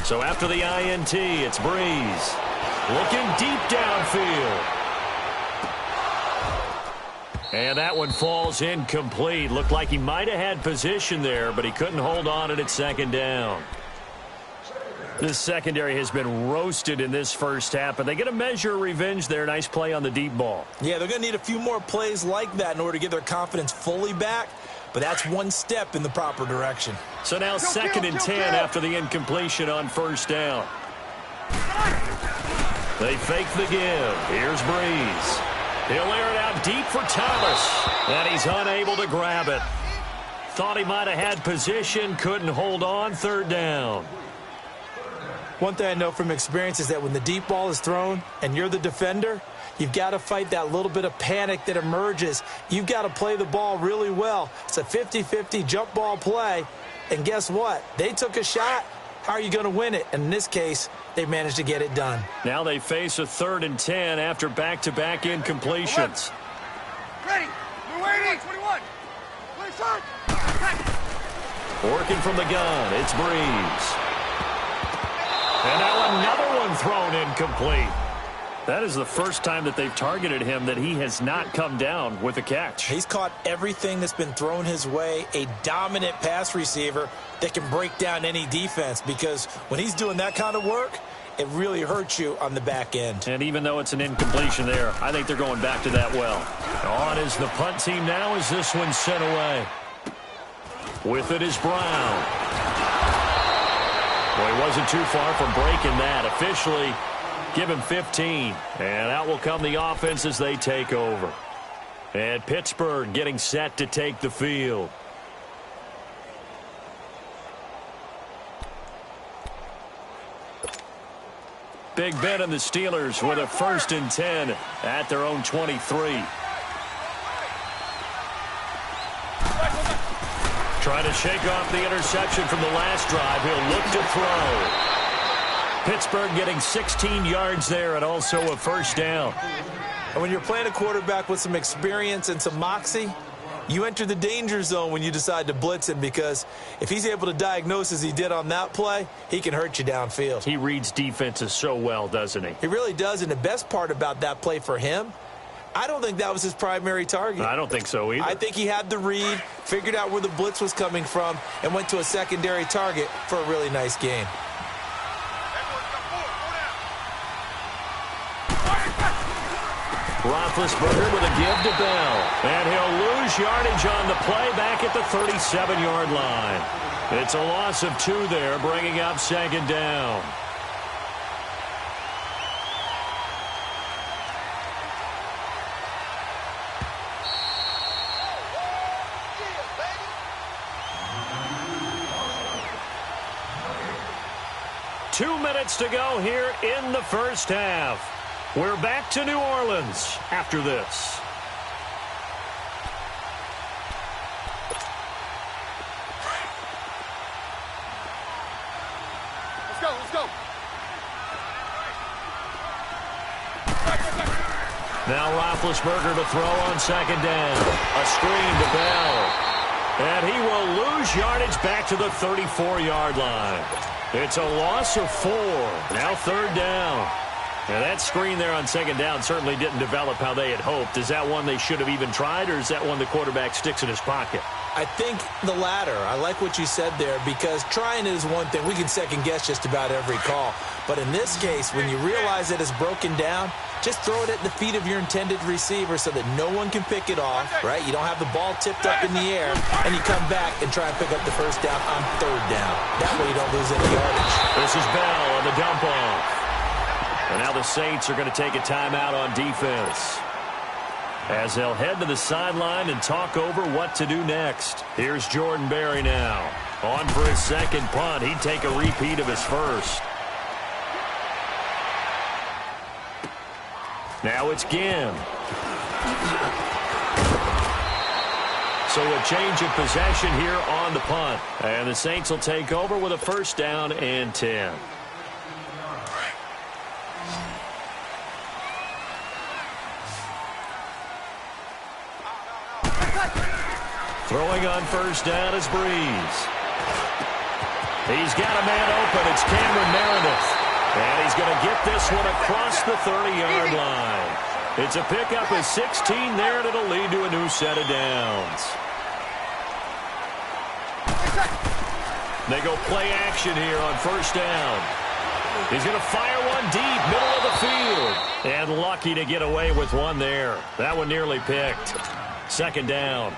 So after the INT, it's Breeze. Looking deep downfield. And that one falls incomplete. Looked like he might have had position there, but he couldn't hold on it at second down. This secondary has been roasted in this first half, but they get a measure of revenge there. Nice play on the deep ball. Yeah, they're going to need a few more plays like that in order to get their confidence fully back, but that's one step in the proper direction. So now second and 10 after the incompletion on first down. They fake the give. Here's Breeze. He'll air it out deep for Thomas, and he's unable to grab it. Thought he might have had position, couldn't hold on, third down. One thing I know from experience is that when the deep ball is thrown and you're the defender, you've got to fight that little bit of panic that emerges. You've got to play the ball really well. It's a 50-50 jump ball play, and guess what? They took a shot. How are you going to win it? And in this case, they managed to get it done. Now they face a third and 10 after back-to-back incompletions. Ready. We're waiting. 21. Play start. Working from the gun, it's Breeze. And now another one thrown incomplete. That is the first time that they've targeted him that he has not come down with a catch. He's caught everything that's been thrown his way, a dominant pass receiver that can break down any defense, because when he's doing that kind of work, it really hurts you on the back end. And even though it's an incompletion there, I think they're going back to that well. On is the punt team now as this one's sent away. With it is Brown. Well, he wasn't too far from breaking that. Officially, give him 15. And out will come the offense as they take over. And Pittsburgh getting set to take the field. Big Ben and the Steelers with a first and 10 at their own 23. Trying to shake off the interception from the last drive. He'll look to throw. Pittsburgh getting 16 yards there and also a first down. And when you're playing a quarterback with some experience and some moxie, you enter the danger zone when you decide to blitz him, because if he's able to diagnose as he did on that play, he can hurt you downfield. He reads defenses so well, doesn't he? He really does, and the best part about that play for him, I don't think that was his primary target. I don't think so either. I think he had the read, figured out where the blitz was coming from, and went to a secondary target for a really nice game. Roethlisberger with a give to Bell. And he'll lose yardage on the play back at the 37-yard line. It's a loss of 2 there, bringing up second down. Two minutes to go here in the first half. We're back to New Orleans after this. Let's go, let's go. Now Roethlisberger to throw on second down. A screen to Bell. And he will lose yardage back to the 34-yard line. It's a loss of 4. Now third down. Now that screen there on second down certainly didn't develop how they had hoped. Is that one they should have even tried, or is that one the quarterback sticks in his pocket? I think the latter. I like what you said there, because trying it is one thing. We can second guess just about every call. But in this case, when you realize that it's broken down, just throw it at the feet of your intended receiver so that no one can pick it off, right? You don't have the ball tipped up in the air, and you come back and try and pick up the first down on third down. That way you don't lose any yardage. This is Bell on the dump off. And now the Saints are going to take a timeout on defense, as they'll head to the sideline and talk over what to do next. Here's Jordan Berry now. On for his second punt. He'd take a repeat of his first. Now it's Ginn. So a change of possession here on the punt. And the Saints will take over with a first down and 10. Throwing on first down is Breeze. He's got a man open. It's Cameron Meredith. And he's going to get this one across the 30-yard line. It's a pickup of 16 there, and it'll lead to a new set of downs. They go play action here on first down. He's going to fire one deep, middle of the field. And lucky to get away with one there. That one nearly picked. Second down.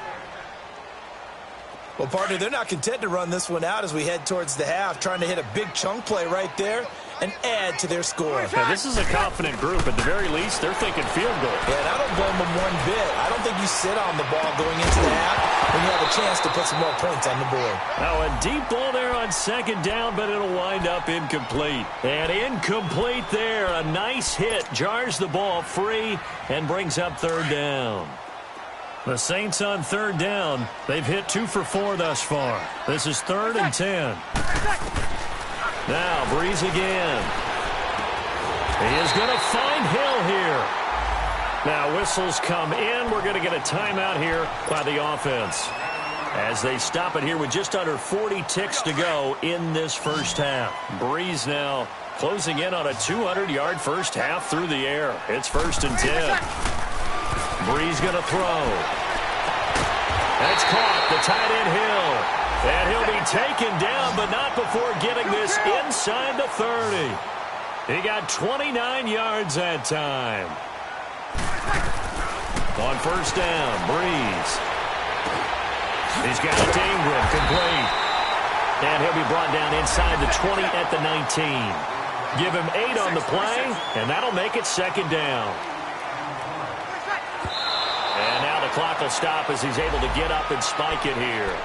Well, partner, they're not content to run this one out as we head towards the half, trying to hit a big chunk play right there and add to their score. Now, this is a confident group. At the very least, they're thinking field goal. Yeah, and I don't blame them one bit. I don't think you sit on the ball going into the half when you have a chance to put some more points on the board. Now, a deep ball there on second down, but it'll wind up incomplete. And incomplete there. A nice hit. Jars the ball free and brings up third down. The Saints on third down. They've hit 2 for 4 thus far. This is 3rd and 10. Now, Breeze again. He is going to find Hill here. Now, whistles come in. We're going to get a timeout here by the offense, as they stop it here with just under 40 ticks to go in this first half. Breeze now closing in on a 200-yard first half through the air. It's 1st and 10. Breeze going to throw. That's caught. The tight end Hill. And he'll be taken down, but not before getting this inside the 30. He got 29 yards that time. On first down, Breeze. He's got it to Ingram, complete. And he'll be brought down inside the 20 at the 19. Give him 8 on the play, and that'll make it second down. And now the clock will stop as he's able to get up and spike it here.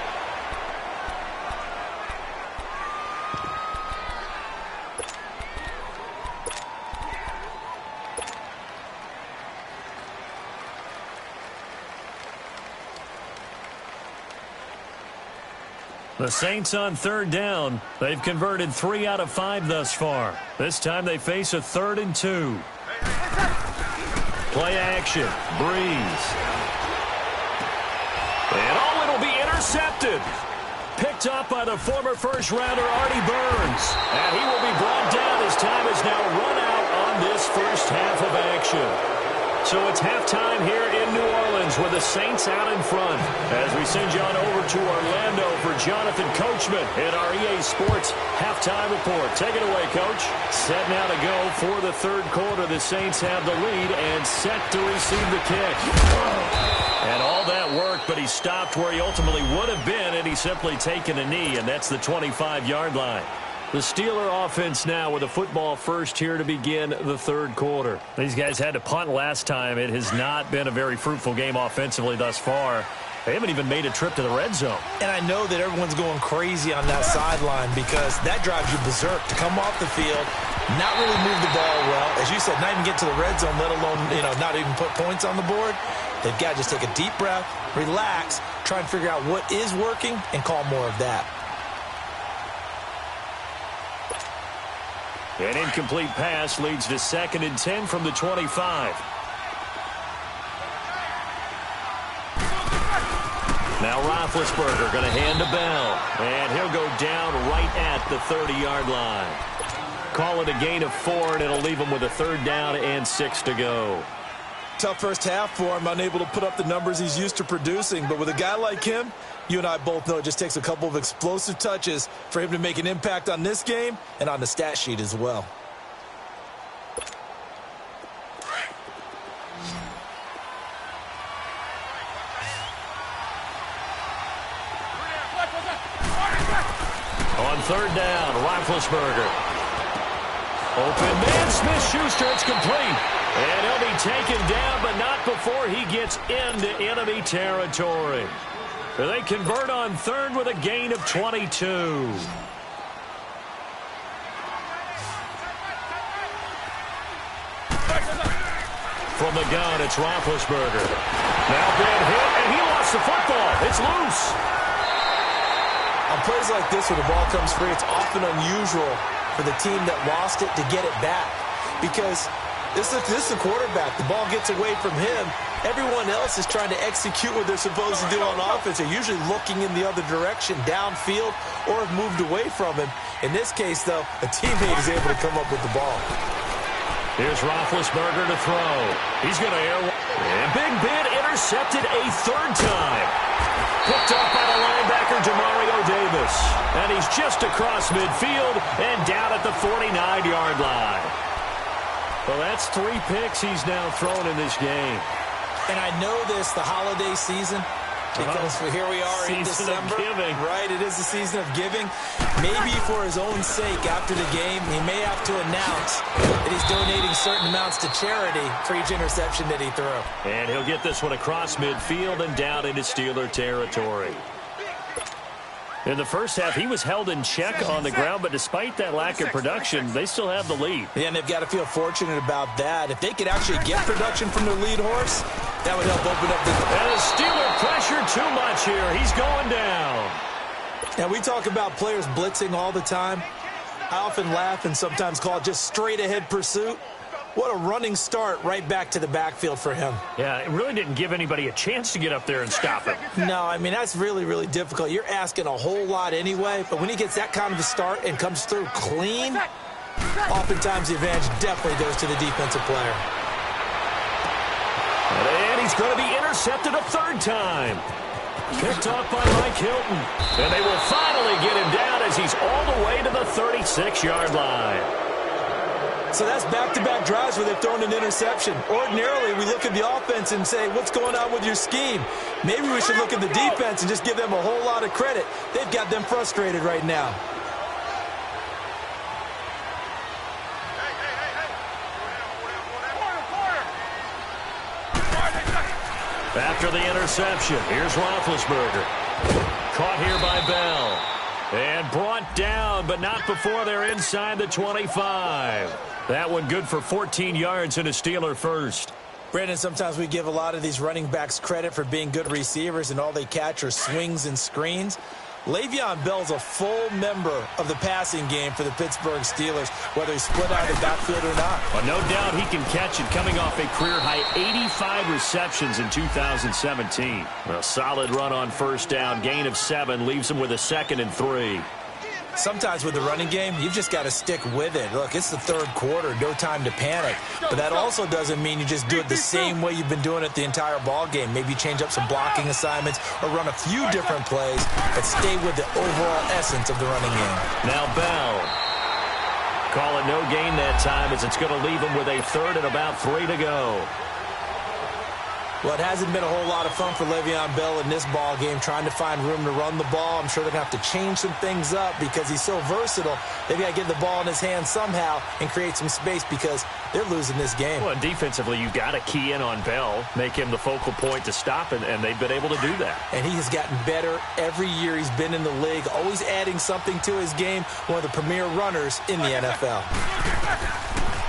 The Saints on third down. They've converted 3 out of 5 thus far. This time they face a 3rd and 2. Play action. Breeze. And it'll be intercepted. Picked up by the former first-rounder Artie Burns. And he will be brought down as time is now run out on this first half of action. So it's halftime here in New Orleans with the Saints out in front. As we send you on over to Orlando for Jonathan Coachman in our EA Sports halftime report. Take it away, Coach. Set now to go for the third quarter. The Saints have the lead and set to receive the kick. And all that worked, but he stopped where he ultimately would have been, and he's simply taken a knee, and that's the 25-yard line. The Steeler offense now with a football first here to begin the third quarter. These guys had to punt last time. It has not been a very fruitful game offensively thus far. They haven't even made a trip to the red zone. And I know that everyone's going crazy on that sideline because that drives you berserk to come off the field, not really move the ball well. As you said, not even get to the red zone, let alone, not even put points on the board. They've got to just take a deep breath, relax, try and figure out what is working, and call more of that. An incomplete pass leads to 2nd and 10 from the 25. Now Roethlisberger going to hand to Bell. And he'll go down right at the 30-yard line. Call it a gain of 4, and it'll leave him with a 3rd down and 6 to go. Tough first half for him, unable to put up the numbers he's used to producing. But with a guy like him, you and I both know it just takes a couple of explosive touches for him to make an impact on this game and on the stat sheet as well. On third down, Roethlisberger. Open man, Smith-Schuster, it's complete. And he'll be taken down, but not before he gets into enemy territory. They convert on third with a gain of 22. From the gun, it's Roethlisberger. Now big hit, and he lost the football. It's loose. On plays like this where the ball comes free, it's often unusual for the team that lost it to get it back. Because this is the quarterback. The ball gets away from him, Everyone else is trying to execute what they're supposed to do on offense. They're usually looking in the other direction, downfield, or have moved away from him. In this case, though, a teammate is able to come up with the ball. Here's Roethlisberger to throw. He's going to air. And Big Ben intercepted a third time. Picked up by the linebacker, Demario Davis. And he's just across midfield and down at the 49-yard line. Well, that's 3 picks he's now thrown in this game. And I know this, the holiday season, because here we are in December. Season of giving. Right, it is the season of giving. Maybe for his own sake after the game, he may have to announce that he's donating certain amounts to charity for each interception that he threw. And he'll get this one across midfield and down into Steeler territory. In the first half, he was held in check on the ground, but despite that lack of production, they still have the lead. Yeah, and they've got to feel fortunate about that. If they could actually get production from their lead horse, that would help open up the... And the Steeler pressure too much here. He's going down. Now, we talk about players blitzing all the time. I often laugh and sometimes call it just straight-ahead pursuit. What a running start right back to the backfield for him. Yeah, it really didn't give anybody a chance to get up there and stop him. No, I mean, that's really, really difficult. You're asking a whole lot anyway, but when he gets that kind of a start and comes through clean, oftentimes the advantage definitely goes to the defensive player. And he's going to be intercepted a third time. Picked off by Mike Hilton. And they will finally get him down as he's all the way to the 36-yard line. So that's back-to-back drives where they've thrown an interception. Ordinarily, we look at the offense and say, what's going on with your scheme? Maybe we should look at the defense and just give them a whole lot of credit. They've got them frustrated right now. After the interception, here's Roethlisberger. Caught here by Bell. And brought down, but not before they're inside the 25. That one good for 14 yards and a Steeler first. Brandon, sometimes we give a lot of these running backs credit for being good receivers, and all they catch are swings and screens. Le'Veon Bell's a full member of the passing game for the Pittsburgh Steelers, whether he's split out of the backfield or not. Well, no doubt he can catch it, coming off a career-high 85 receptions in 2017. A solid run on first down, gain of 7, leaves him with a 2nd and 3. Sometimes with the running game, you've just got to stick with it. Look, it's the third quarter, no time to panic. But that also doesn't mean you just do it the same way you've been doing it the entire ball game. Maybe change up some blocking assignments or run a few different plays, but stay with the overall essence of the running game. Now Bell. Call it no gain that time as it's going to leave him with a 3rd and about 3 to go. Well, it hasn't been a whole lot of fun for Le'Veon Bell in this ball game, trying to find room to run the ball. I'm sure they're going to have to change some things up because he's so versatile. They've got to get the ball in his hands somehow and create some space because they're losing this game. Well, defensively, you've got to key in on Bell, make him the focal point to stop it, and they've been able to do that. And he has gotten better every year he's been in the league, always adding something to his game, one of the premier runners in the NFL.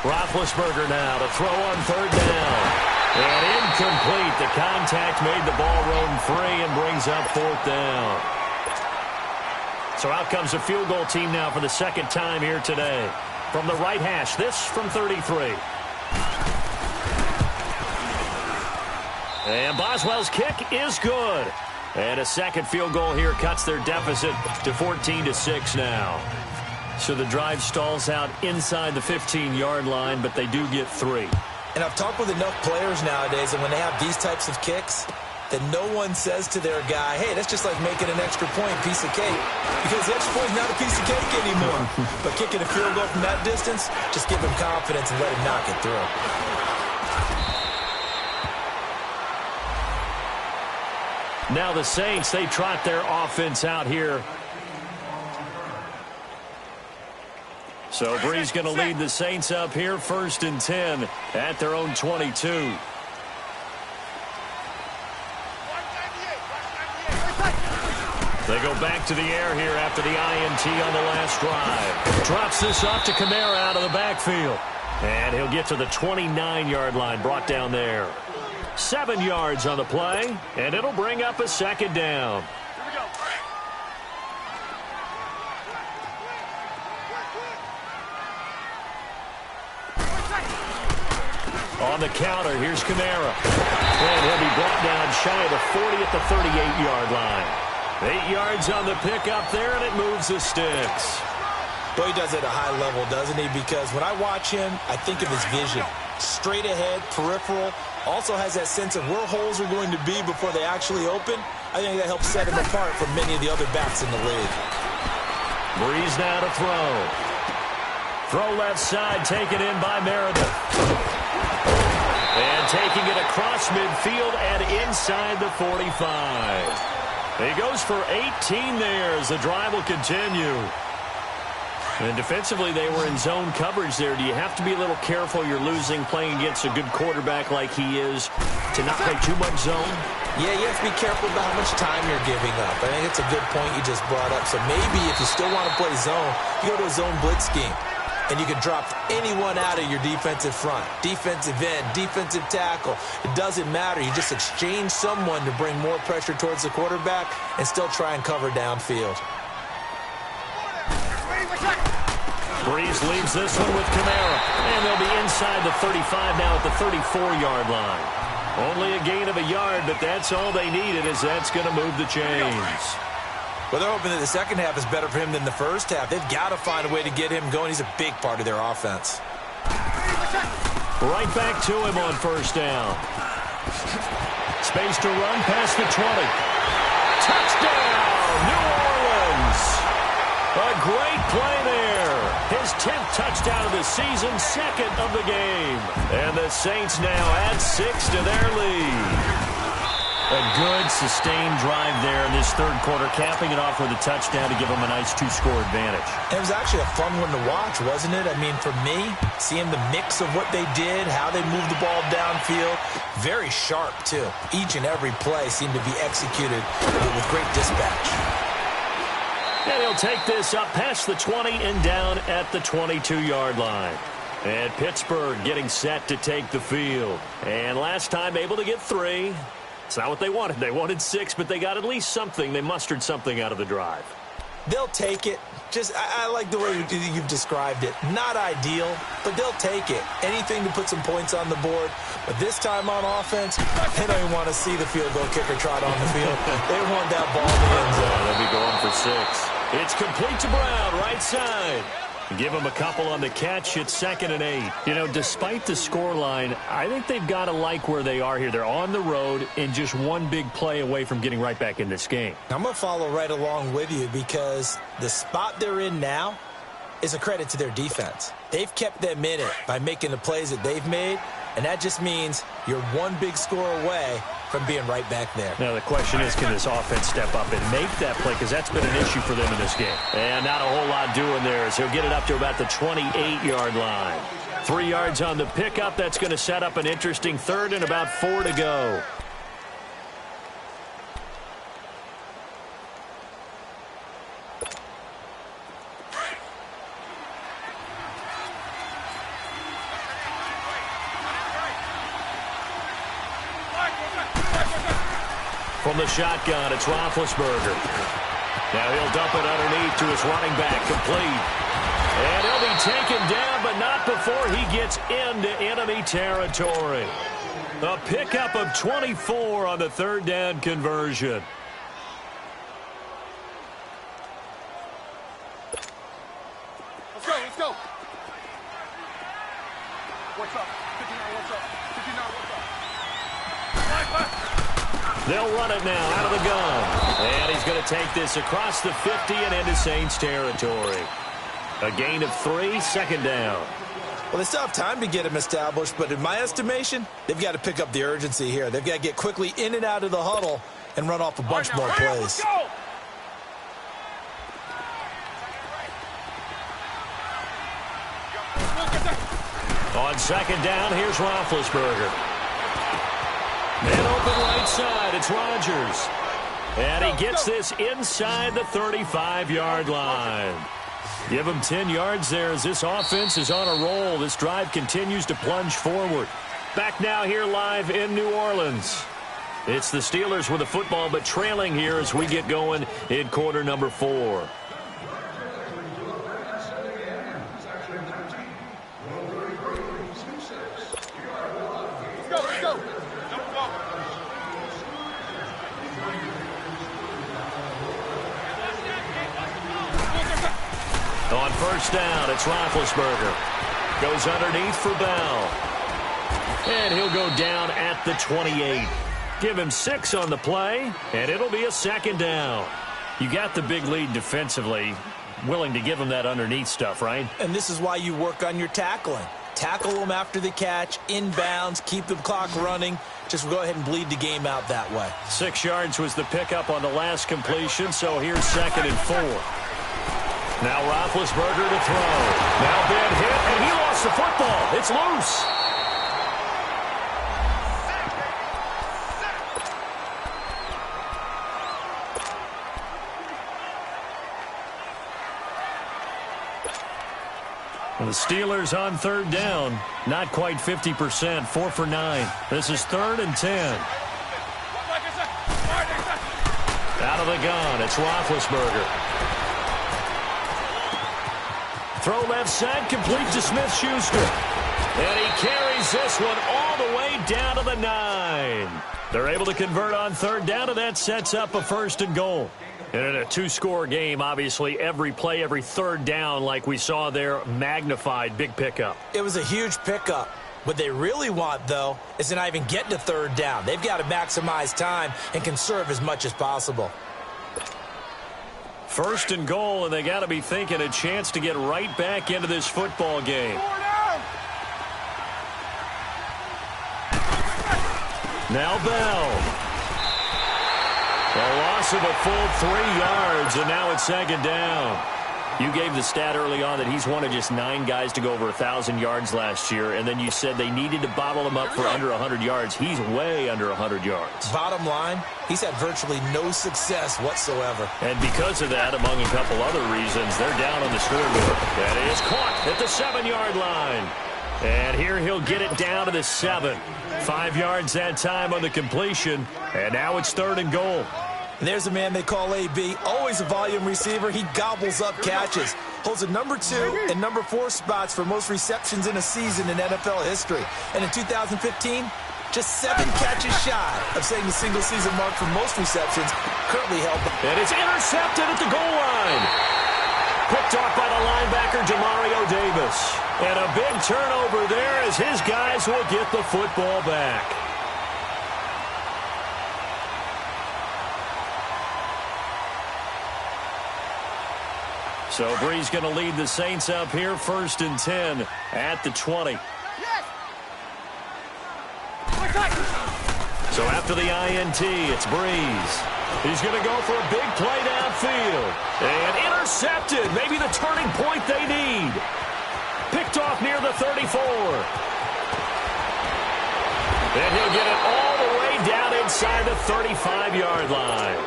Roethlisberger now to throw on 3rd down. And incomplete. The contact made the ball roam free and brings up 4th down. So out comes a field goal team now for the 2nd time here today. From the right hash, this from 33. And Boswell's kick is good. And a 2nd field goal here cuts their deficit to 14-6 now. So the drive stalls out inside the 15-yard line, but they do get 3. And I've talked with enough players nowadays, and when they have these types of kicks, that no one says to their guy, hey, that's just like making an extra point, piece of cake. Because the extra point is not a piece of cake anymore. But kicking a field goal from that distance, just give him confidence and let him knock it through. Now the Saints, they trot their offense out here. So Bree's going to lead the Saints up here, 1st and 10 at their own 22. They go back to the air here after the INT on the last drive. Drops this off to Kamara out of the backfield. And he'll get to the 29-yard line, brought down there. 7 yards on the play, and it'll bring up a 2nd down. On the counter, here's Kamara. And he'll be brought down shy of the 40 at the 38-yard line. 8 yards on the pickup there, and it moves the sticks. Well, he does it at a high level, doesn't he? Because when I watch him, I think of his vision. Straight ahead, peripheral. Also has that sense of where holes are going to be before they actually open. I think that helps set him apart from many of the other backs in the league. Breeze now to throw. Throw left side, taken in by Meredith. And taking it across midfield and inside the 45. He goes for 18 there as the drive will continue. And defensively, they were in zone coverage there. Do you have to be a little careful? You're losing playing against a good quarterback like he is to not play too much zone? Yeah, you have to be careful about how much time you're giving up. I think it's a good point you just brought up. So maybe if you still want to play zone, you go to a zone blitz scheme. And you can drop anyone out of your defensive front. Defensive end, defensive tackle. It doesn't matter. You just exchange someone to bring more pressure towards the quarterback and still try and cover downfield. Breeze leaves this one with Kamara. And they'll be inside the 35 now at the 34-yard line. Only a gain of a yard, but that's all they needed, as that's going to move the chains. Well, they're hoping that the second half is better for him than the first half. They've got to find a way to get him going. He's a big part of their offense. Right back to him on first down. Space to run past the 20. Touchdown, New Orleans. A great play there. His 10th touchdown of the season, second of the game. And the Saints now add 6 to their lead. A good, sustained drive there in this third quarter, capping it off with a touchdown to give them a nice 2-score advantage. It was actually a fun one to watch, wasn't it? I mean, for me, seeing the mix of what they did, how they moved the ball downfield, very sharp, too. Each and every play seemed to be executed with great dispatch. And he'll take this up past the 20 and down at the 22-yard line. And Pittsburgh getting set to take the field. And last time able to get 3. It's not what they wanted. They wanted 6, but they got at least something. They mustered something out of the drive. They'll take it. I like the way you've described it. Not ideal, but they'll take it. Anything to put some points on the board. But this time on offense, they don't even want to see the field goal kicker trot on the field. They want that ball in the end zone. They'll be going for 6. It's complete to Brown, right side. Give him a couple on the catch. It's 2nd and 8. You know, despite the scoreline, I think they've got to like where they are here. They're on the road and just one big play away from getting right back in this game. I'm going to follow right along with you because the spot they're in now is a credit to their defense. They've kept them in it by making the plays that they've made, and that just means you're one big score away from being right back there. Now, the question is, can this offense step up and make that play? Because that's been an issue for them in this game. And not a whole lot doing there as he'll get it up to about the 28-yard line. 3 yards on the pickup. That's going to set up an interesting third and about 4 to go. From the shotgun, it's Roethlisberger. Now he'll dump it underneath to his running back, complete. And he'll be taken down, but not before he gets into enemy territory. A pickup of 24 on the third down conversion. Let's go. What's up? 59, what's up? 59, what's up? They'll run it now out of the gun. And he's going to take this across the 50 and into Saints territory. A gain of 3, 2nd down. Well, they still have time to get him established, but in my estimation, they've got to pick up the urgency here. They've got to get quickly in and out of the huddle and run off a bunch more plays. Let's go! On 2nd down, here's Roethlisberger. And open right side, it's Rodgers. And he gets this inside the 35-yard line. Give him 10 yards there as this offense is on a roll. This drive continues to plunge forward. Back now here live in New Orleans. It's the Steelers with the football, but trailing here as we get going in quarter number 4. first down. It's Roethlisberger. Goes underneath for Bell. And he'll go down at the 28. Give him 6 on the play, and it'll be a second down. You got the big lead defensively. Willing to give him that underneath stuff, right? And this is why you work on your tackling. Tackle them after the catch, inbounds, keep the clock running. Just go ahead and bleed the game out that way. 6 yards was the pickup on the last completion, so here's 2nd and 4. Now Roethlisberger to throw. Now Ben hit, and he lost the football. It's loose. The Steelers on 3rd down. Not quite 50%. 4 for 9. This is 3rd and 10. Out of the gun. It's Roethlisberger. Throw left side. Complete to Smith-Schuster. And he carries this one all the way down to the 9. They're able to convert on 3rd down, and that sets up a 1st and goal. And in a 2-score game, obviously, every play, every 3rd down, like we saw there, magnified, big pickup. It was a huge pickup. What they really want, though, is to not even get to 3rd down. They've got to maximize time and conserve as much as possible. 1st and goal, and they got to be thinking a chance to get right back into this football game. Now Bell. A loss of a full 3 yards, and now it's 2nd down. You gave the stat early on that he's one of just 9 guys to go over 1,000 yards last year, and then you said they needed to bottle him up for under 100 yards. He's way under 100 yards. Bottom line, he's had virtually no success whatsoever. And because of that, among a couple other reasons, they're down on the scoreboard. That is caught at the 7-yard line. And here he'll get it down to the 7. 5 yards that time on the completion, and now it's 3rd and goal. And there's a man they call AB, always a volume receiver. He gobbles up catches. Holds a number 2 and number 4 spots for most receptions in a season in NFL history. And in 2015, just 7 catches shy of setting the single-season mark for most receptions, currently held by. And it's intercepted at the goal line. Picked off by the linebacker, Demario Davis. And a big turnover there as his guys will get the football back. So Bree's going to lead the Saints up here, 1st and 10 at the 20. So after the INT, it's Breeze. He's going to go for a big play downfield. And intercepted. Maybe the turning point they need. Picked off near the 34. And he'll get it all the way down inside the 35-yard line.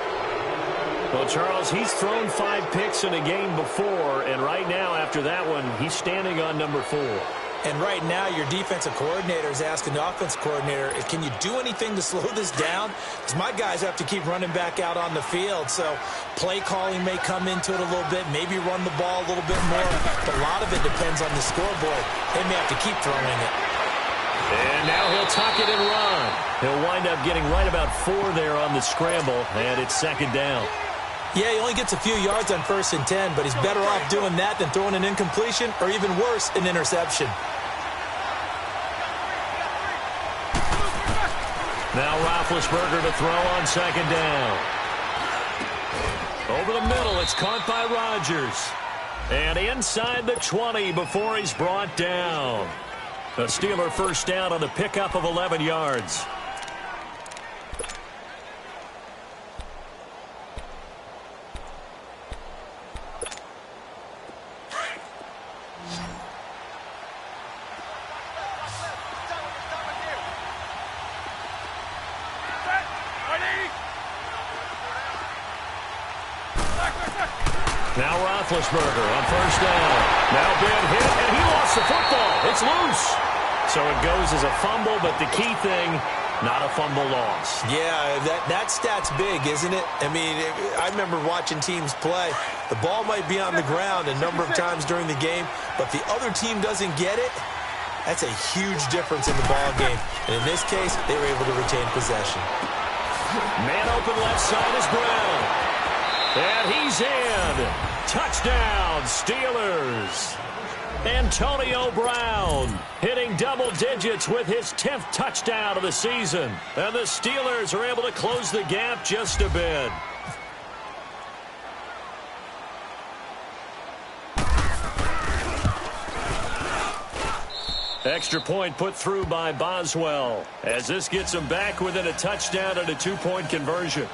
Well, Charles, he's thrown 5 picks in a game before, and right now, after that one, he's standing on number 4. And right now, your defensive coordinator is asking the offensive coordinator, can you do anything to slow this down? Because my guys have to keep running back out on the field. So play calling may come into it a little bit, maybe run the ball a little bit more. But a lot of it depends on the scoreboard. They may have to keep throwing it. And now he'll tuck it and run. He'll wind up getting right about 4 there on the scramble, and it's 2nd down. Yeah, he only gets a few yards on 1st and 10, but he's better off doing that than throwing an incompletion or even worse, an interception. Now Roethlisberger to throw on 2nd down. Over the middle, it's caught by Rodgers. And inside the 20 before he's brought down. A Steeler 1st down on the pickup of 11 yards. Now Roethlisberger on 1st down. Now Ben hit, and he lost the football. It's loose. So it goes as a fumble, but the key thing, not a fumble loss. Yeah, that stat's big, isn't it? I mean, I remember watching teams play. The ball might be on the ground a number of times during the game, but the other team doesn't get it. That's a huge difference in the ball game. And in this case, they were able to retain possession. Man open left side is Brown. And he's in. Touchdown, Steelers. Antonio Brown hitting double digits with his 10th touchdown of the season. And the Steelers are able to close the gap just a bit. Extra point put through by Boswell, as this gets him back within a touchdown and a 2-point conversion.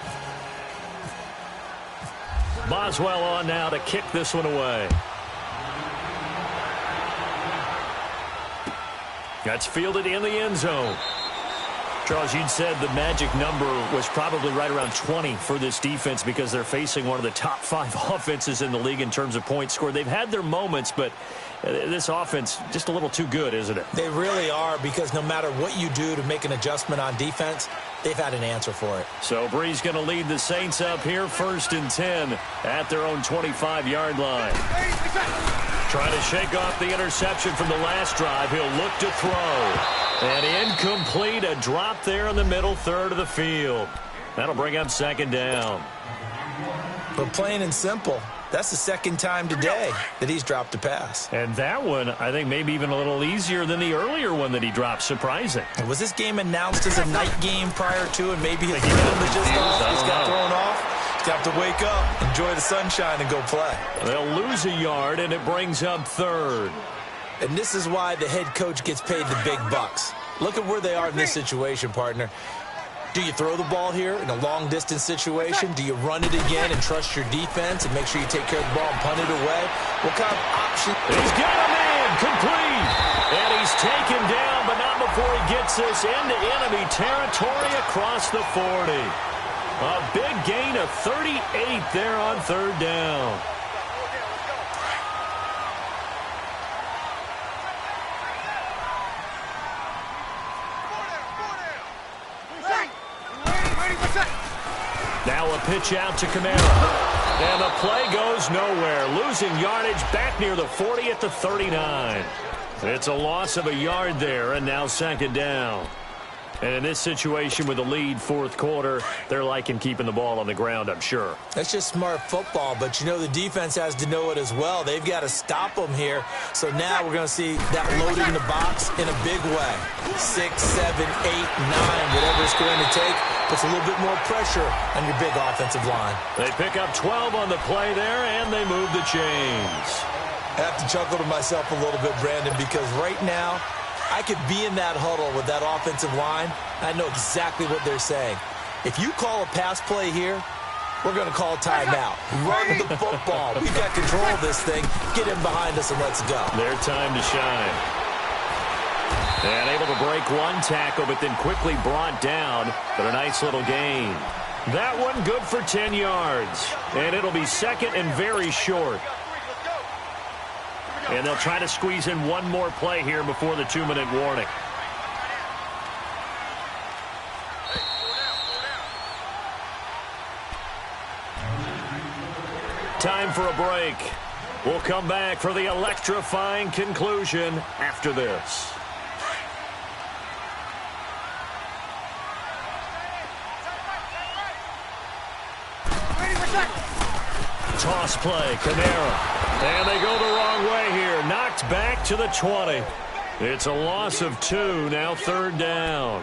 Boswell on now to kick this one away. That's fielded in the end zone. Charles, you'd said the magic number was probably right around 20 for this defense because they're facing one of the top 5 offenses in the league in terms of points scored. They've had their moments, but this offense just a little too good, isn't it? They really are, because no matter what you do to make an adjustment on defense, they've had an answer for it. So Bree's going to lead the Saints up here 1st and 10 at their own 25-yard line. Trying to shake off the interception from the last drive. He'll look to throw. And incomplete, a drop there in the middle third of the field. That'll bring up 2nd down. But plain and simple, that's the 2nd time today that he's dropped a pass. And that one, I think, maybe even a little easier than the earlier one that he dropped. Surprising. And was this game announced as a night game prior to, and maybe his rhythm is just off? He's got thrown off. He's got to wake up, enjoy the sunshine, and go play. They'll lose a yard, and it brings up 3rd. And this is why the head coach gets paid the big bucks. Look at where they are in this situation, partner. Do you throw the ball here in a long-distance situation? Do you run it again and trust your defense and make sure you take care of the ball and punt it away? What kind of option? He's got a man complete. And he's taken down, but not before he gets this into enemy territory across the 40. A big gain of 38 there on 3rd down. Now a pitch out to Kamara. And the play goes nowhere. Losing yardage back near the 40 at the 39. It's a loss of a yard there, and now 2nd down. And in this situation with the lead 4th quarter, they're liking keeping the ball on the ground, I'm sure. That's just smart football, but you know the defense has to know it as well. They've got to stop them here. So now we're going to see that loading the box in a big way. 6, 7, 8, 9, whatever it's going to take, puts a little bit more pressure on your big offensive line. They pick up 12 on the play there, and they move the chains. I have to chuckle to myself a little bit, Brandon, because right now, I could be in that huddle with that offensive line. I know exactly what they're saying. If you call a pass play here, we're going to call timeout. Run the football. We've got control of this thing. Get in behind us and let's go. Their time to shine. And able to break one tackle, but then quickly brought down. But a nice little gain. That one good for 10 yards. And it'll be 2nd and very short. And they'll try to squeeze in one more play here before the 2-minute warning. Time for a break. We'll come back for the electrifying conclusion after this. Toss play, Kamara. And they go the wrong way here. Knocked back to the 20. It's a loss of 2, now 3rd down.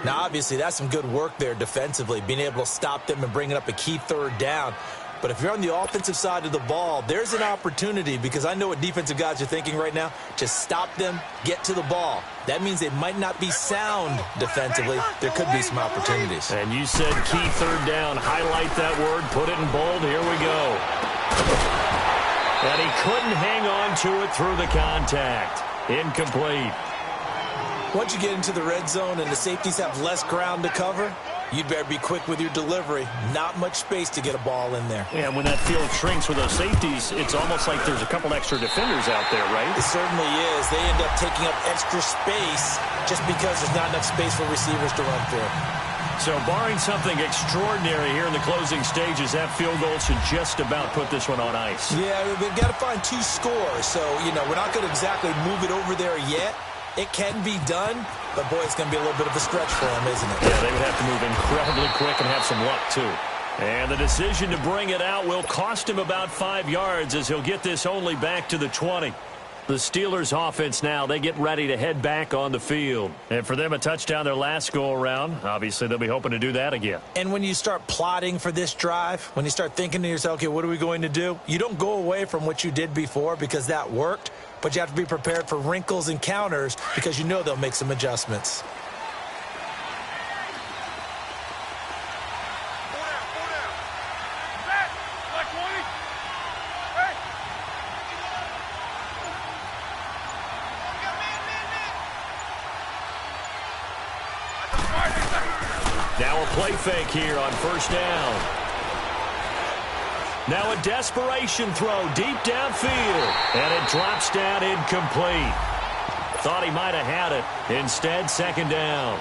Now, obviously, that's some good work there defensively, being able to stop them and bringing up a key 3rd down. But if you're on the offensive side of the ball, there's an opportunity, because I know what defensive guys are thinking right now. Just stop them, get to the ball. That means they might not be sound defensively. There could be some opportunities. And you said key 3rd down. Highlight that word. Put it in bold. Here we go. And he couldn't hang on to it through the contact. Incomplete. Once you get into the red zone and the safeties have less ground to cover, you'd better be quick with your delivery. Not much space to get a ball in there. Yeah, when that field shrinks with those safeties, it's almost like there's a couple extra defenders out there, right? It certainly is. They end up taking up extra space just because there's not enough space for receivers to run through. So barring something extraordinary here in the closing stages, that field goal should just about put this one on ice. Yeah, they've got to find 2 scores. So, you know, we're not going to exactly move it over there yet. It can be done, but, boy, it's going to be a little bit of a stretch for them, isn't it? Yeah, they would have to move incredibly quick and have some luck, too. And the decision to bring it out will cost him about 5 yards as he'll get this only back to the 20. The Steelers offense now, they get ready to head back on the field. And for them, a touchdown their last go-around. Obviously, they'll be hoping to do that again. And when you start plotting for this drive, when you start thinking to yourself, okay, what are we going to do? You don't go away from what you did before because that worked, but you have to be prepared for wrinkles and counters because you know they'll make some adjustments. Now a play fake here on first down. Now a desperation throw deep downfield. And it drops down incomplete. Thought he might have had it. Instead, second down.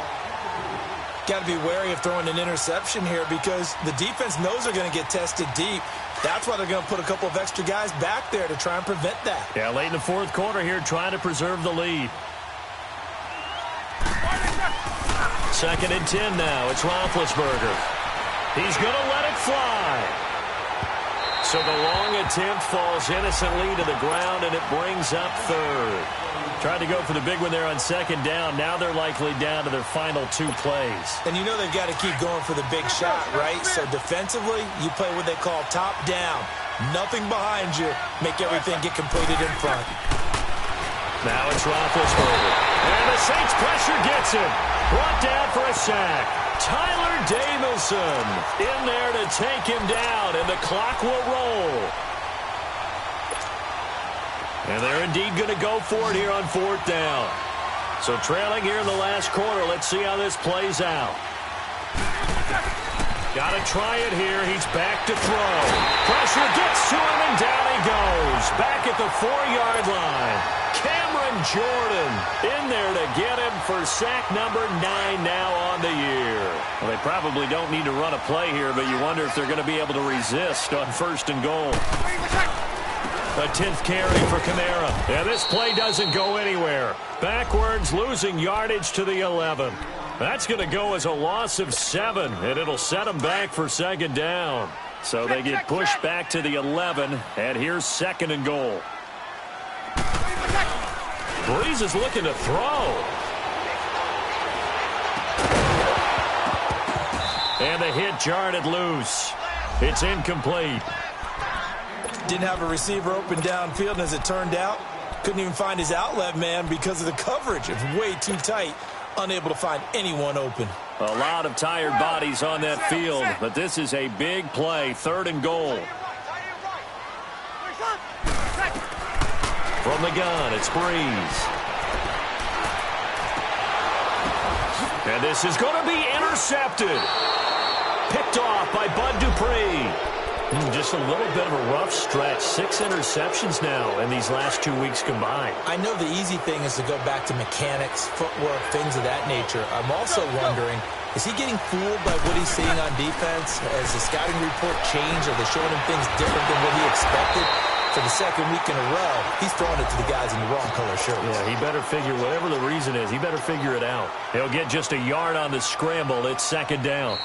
Got to be wary of throwing an interception here because the defense knows they're going to get tested deep. That's why they're going to put a couple of extra guys back there to try and prevent that. Yeah, late in the fourth quarter here, trying to preserve the lead. Second and 10 now. It's Roethlisberger. He's going to let it fly. So the long attempt falls innocently to the ground, and it brings up third. Tried to go for the big one there on second down. Now they're likely down to their final 2 plays. And you know they've got to keep going for the big shot, right? So defensively, you play what they call top down. Nothing behind you. Make everything get completed in front. Now it's Roethlisberger. And the Saints pressure gets him. Brought down for a sack. Tyler Davison in there to take him down, and the clock will roll. And they're indeed going to go for it here on fourth down. So trailing here in the last quarter. Let's see how this plays out. Got to try it here. He's back to throw. Pressure gets to him, and down he goes. Back at the 4-yard line. Cameron Jordan in there to get him for sack number 9 now on the year. Well, they probably don't need to run a play here, but you wonder if they're going to be able to resist on first and goal. A 10th carry for Kamara. Yeah, this play doesn't go anywhere. Backwards, losing yardage to the 11. That's going to go as a loss of 7, and it'll set them back for second down. So they get pushed back to the 11, and here's second and goal. Breeze is looking to throw. And the hit jarred it loose. It's incomplete. Didn't have a receiver open downfield, and as it turned out, couldn't even find his outlet man because of the coverage. It's way too tight. Unable to find anyone open. A lot of tired bodies on that field, but this is a big play. Third and goal. From the gun, it's Breeze. And this is going to be intercepted. Picked off by Bud Dupree. Just a little bit of a rough stretch. 6 interceptions now in these last 2 weeks combined. I know the easy thing is to go back to mechanics, footwork, things of that nature. I'm also wondering, is he getting fooled by what he's seeing on defense? Has the scouting report changed? Are they showing him things different than what he expected? For the second week in a row, he's throwing it to the guys in the wrong color shirts. Yeah, he better figure, whatever the reason is, he better figure it out. He'll get just a yard on the scramble. It's second down.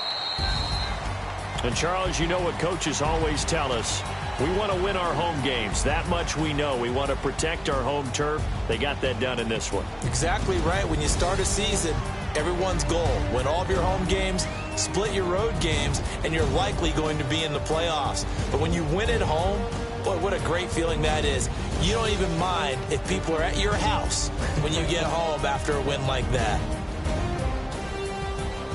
And, Charles, you know what coaches always tell us. We want to win our home games. That much we know. We want to protect our home turf. They got that done in this one. Exactly right. When you start a season, everyone's goal, win all of your home games, split your road games, and you're likely going to be in the playoffs. But when you win at home, boy, what a great feeling that is. You don't even mind if people are at your house when you get home after a win like that.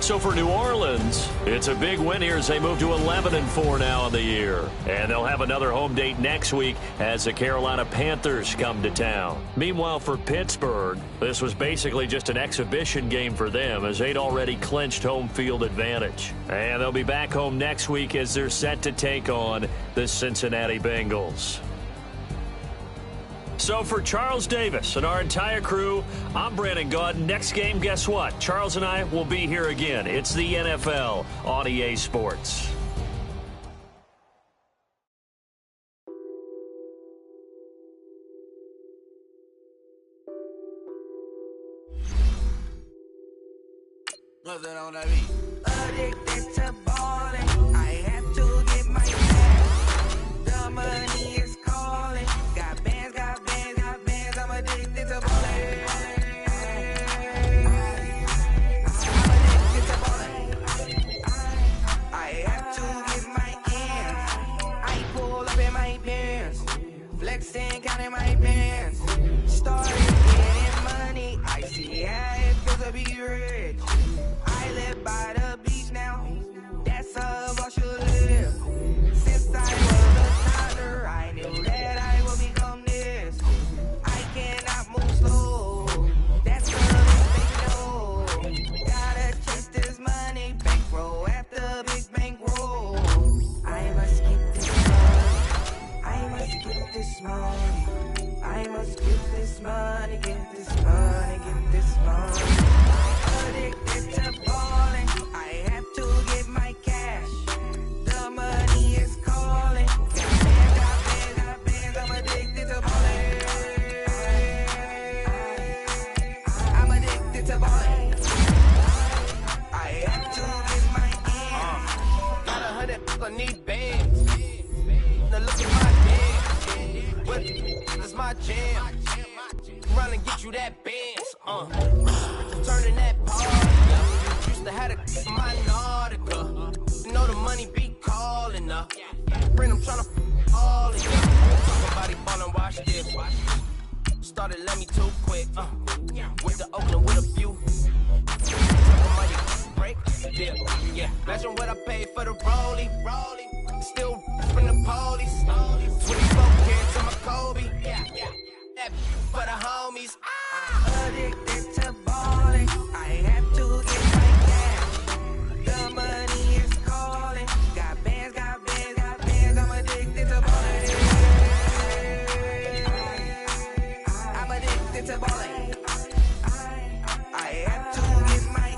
So for New Orleans, it's a big win here as they move to 11-4 now on the year. And they'll have another home date next week as the Carolina Panthers come to town. Meanwhile, for Pittsburgh, this was basically just an exhibition game for them as they'd already clinched home field advantage. And they'll be back home next week as they're set to take on the Cincinnati Bengals. So for Charles Davis and our entire crew, I'm Brandon Gaud. Next game, guess what? Charles and I will be here again. It's the NFL on EA Sports. Addicted to balling, I have money, get this money, get this money. Addicted to balling, I have to get my cash. The money is calling. Got bands, I'm addicted to balling. I'm addicted to balling. I have to get my ends. Got 100, I need bands. Now look at my dance. What is my jam? Run and get you that bands. Turning that party. Used to have a my Nautica. You know the money be calling up. Friend, I'm tryna all of you. Somebody ballin', watch this. Started let me too quick. With the Oakland with a few. Money break. Yeah. Imagine what I paid for the rollie. Still from the police. 24 carats on my Kobe. That for the homies. Addicted to balling, I have to get my cash. The money is calling. Got bands, I'm addicted to balling. I'm addicted to balling. I have to get my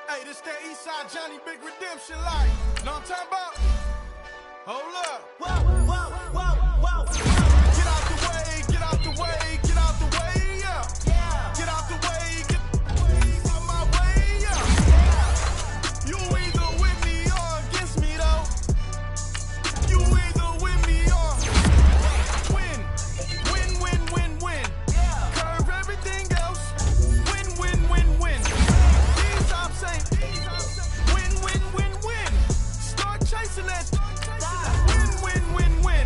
Hey, this that Eastside Johnny Big Redemption like. Know what I'm talking about? Hold up. Whoa. Get out the way, get out the way, get out the way, yeah. Get out the way, get out my way, yeah. You either with me or against me, though. You either with me or win. Curve everything else. Win. These I'm saying. Win. Start chasing that. Win.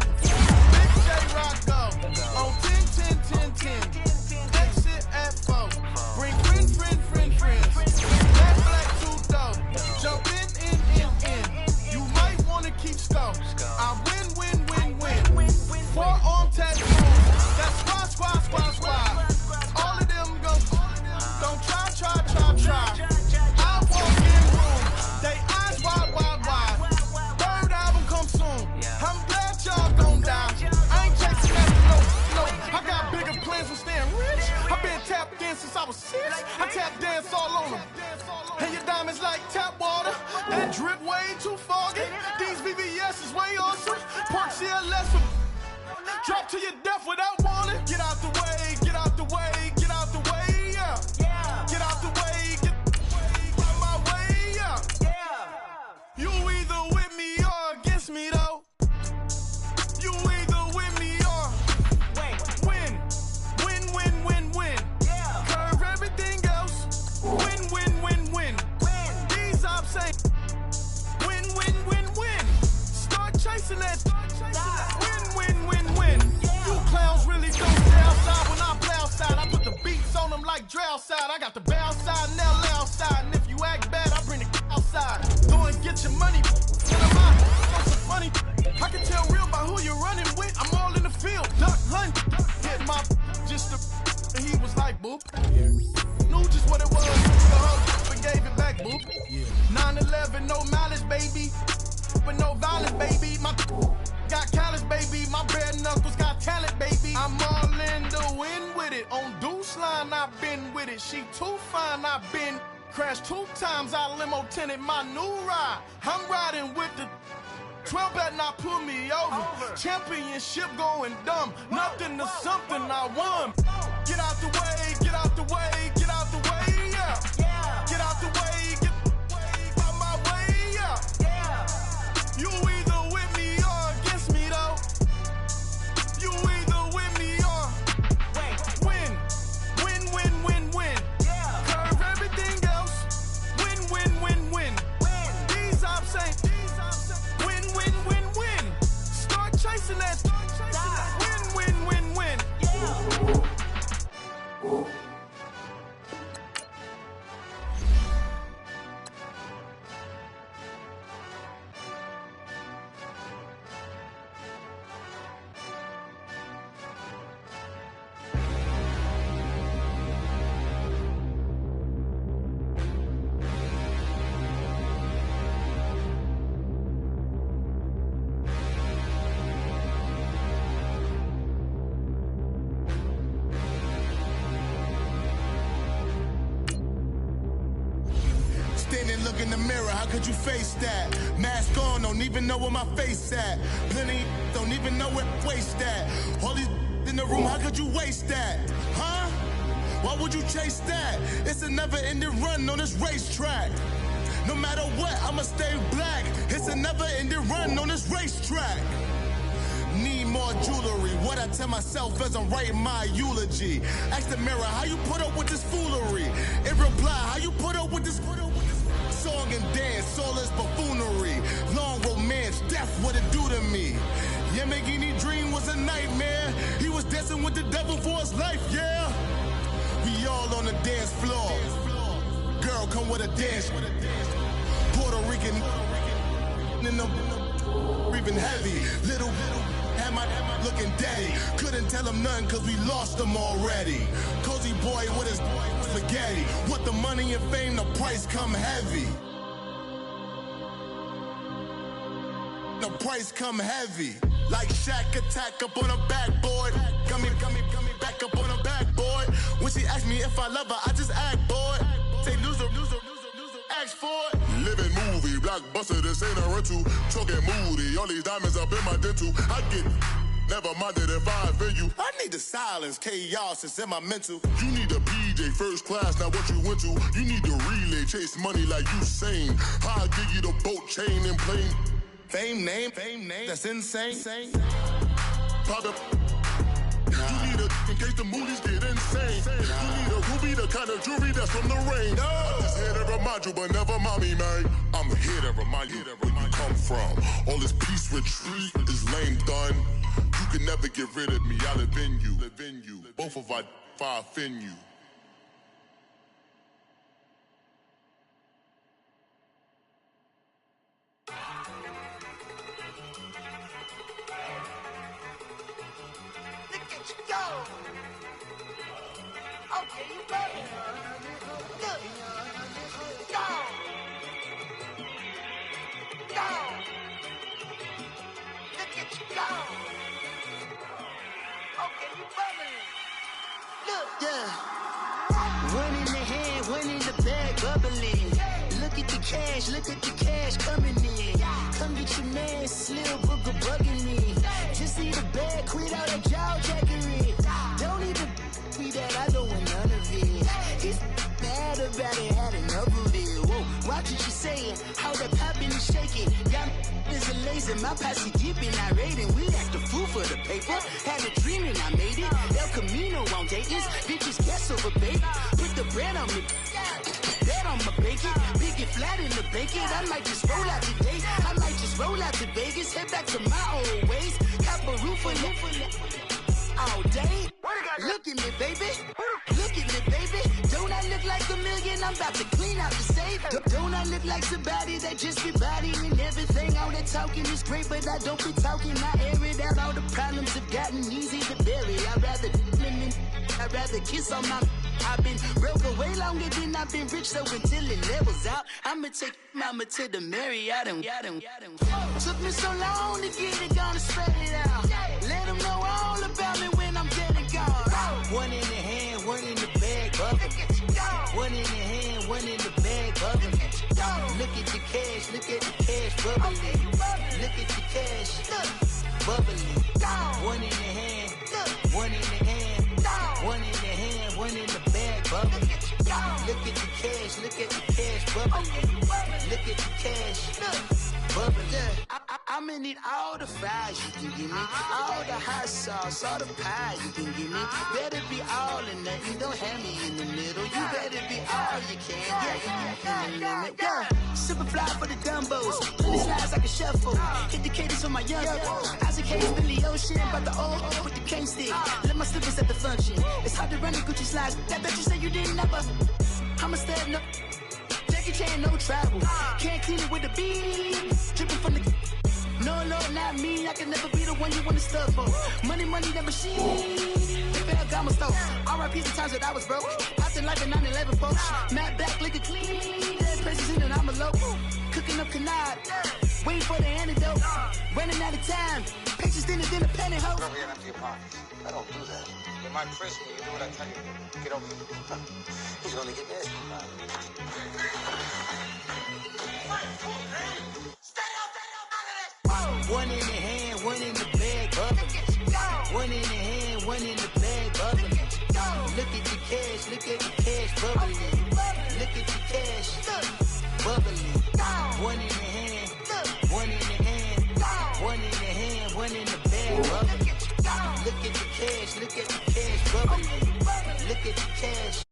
Big J Rocco on 10. Exit at 4. Bring friends. Black too dope. Jump in. You might wanna keep score. I win. Forearm tattoos. That's squad. All of them go. Don't try. I walk in room. They eyes wide. Third album come soon. I'm glad y'all gon' die. I ain't chasing after no. I got bigger plans for staying rich. I been tapped in since I was 6. I tap dance all on them. And your diamonds like tap water. That drip way too foggy. These VVS is way awesome. Park CLS. Drop to your death without warning. Get out the way, yeah. Get out the way, get out my way, yeah. You either with me or against me, though. You either with me or win. Curve everything else. Win. These I'm saying. Win. Start chasing that. Win. You clowns really don't stay outside when I play outside. I put the beats on them like drow side. I got the bow side and that loud side. And if you act bad, I bring the outside. Go and get your money. When I'm out, I know some funny. I can tell real by who you're running with. I'm all in the field. Duck hunt. Hit my just the. He was like, boop. Knew just what it was. The hug and gave it back, boop. 9/11, no malice, baby. But no violence, baby. My got callous, baby. My bare knuckles got talent, baby. I'm all in the win with it. On Deuce line, I've been with it. She too fine, I've been crashed 2 times. I limo tinted my new ride. I'm riding with the 12 better not pull me over. Championship going dumb. Nothing to something I won. Get out the way, yeah. Get out the way, get out my way, yeah. You either with me or against me, though. You either with me or win. Curve everything else. Win. These I'm saying. Win. Start chasing that. Win. can't look in the mirror, how could you face that? Mask on, don't even know where my face at. Plenty don't even know where waist at. All these in the room, how could you waste that? Huh? Why would you chase that? It's a never-ending run on this racetrack. No matter what, I'ma stay black. It's a never-ending run on this racetrack. Need more jewelry. What I tell myself as I'm writing my eulogy. Ask the mirror, how you put up with this foolery? In reply, how you put up with this song and dance, all this buffoonery. Long romance, death, what it do to me? Yamagini dream was a nightmare. He was dancing with the devil for his life, yeah. We all on the dance floor. Girl, come with a dance. Puerto Rican in the breathing heavy. Little had my looking daddy. Couldn't tell him nothing cause we lost him already. Cozy boy with his spaghetti. What the money and fame, the price come heavy. The price come heavy. Like Shaq attack up on a backboard. Gummy, back up on a backboard. When she asked me if I love her, I just act bored. Say loser, ask for it. Living movie, blockbuster, this ain't a rental. Talking moody, all these diamonds up in my dental. I get never minded if I offend you. I need the silence, chaos is in my mental. You need a PJ, first class, not what you went to. You need the relay, chase money like you sane. I'll give you the boat, chain, and plane. Fame name, that's insane. Pop up. You need a in case the movies get insane. You need a ruby, the kind of jewelry that's from the rain. I'm just here to remind you, but never mommy, man. I'm here to remind you where you come from. All this peace retreat is lame done. You can never get rid of me. I live in you. Both of our offend you. Okay, you ready? Good. Go. Look at you go. Okay, you bubbling. Look. Yeah. One in the hand, one in the bag, bubbling. Look at the cash coming in. Come get your man, Slim Booker bugging me. Just need a bag, quit all that jaw jackery. Don't even be that, I don't want none of it. It's bad about it, had enough of it. Whoa, watch what you saying, how that poppin' and shaking. Got is a lazy, my posse deep and irate, and we act a fool for the paper. Had a dream and I made it. El Camino on Dayton's, bitches guess over baby. Put the bread on me, bet on my bacon. Big it flat in the bacon. I might just roll out today. I might just roll out to Vegas, head back to my old ways. Have a roof all day. Look at me, baby. Look at me, baby. Don't I look like a million? I'm about to clean out the safe. Don't I look like somebody that just be bodying everything? All that talking is great, but I don't be talking. I air it out. All the problems have gotten easy to bury. I'd rather kiss on my. I've been broke way longer than I've been rich, so until it levels out, I'ma take mama to the Marriott and took me so long to get it, gonna spread it out. Let them know all about me when I'm dead and gone. One in the hand, one in the bag, bubbling. One in the hand, one in the bag, bubbling. Look at the cash, bubbling. Look at the cash, bubbling. One in the hand, one in the hand, one in the hand, one in the bag, bubbling. Look at the cash, bubbling. Look at the cash, bubbling. I'ma need all the fries you can give me, all the hot sauce, all the pie you can give me. Better be all or nothing, don't have me in the middle. You better be all you can. Yeah. Super fly for the dumbos, plenty slides like a shuffle. Hit the cadence on my young Isaac Hayes, Billy Ocean, but the old with the cane stick. Let my slippers at the function. It's hard to run the Gucci slides. That bet you say you didn't never. I'ma step no. Jackie Chan, no travel. Can't clean it with the beat. Dripping from the. No, not me. I can never be the one you wanna stuff for. Money, that machine. The Ferragamo store. R.I.P. the times that I was broke. Acting like a 9/11 folks. Matte back, liquor clean. Dead presses in and I'm a local. Cooking up canard. Waiting for the antidote. Running out of time. bitches in the pantyhose. Go here and empty your pockets. I don't do that. In my prison, you do what I tell you. Get over here. He's gonna get nasty. One in the hand, one in the bag, bubbling. One in the hand, one in the bag, bubbling. Look at the cash, bubbling. Look at the cash, bubbling. One in the hand, one in the hand, one in the hand, one in the bag, bubbling. Look at the cash, bubbling. Look at the cash,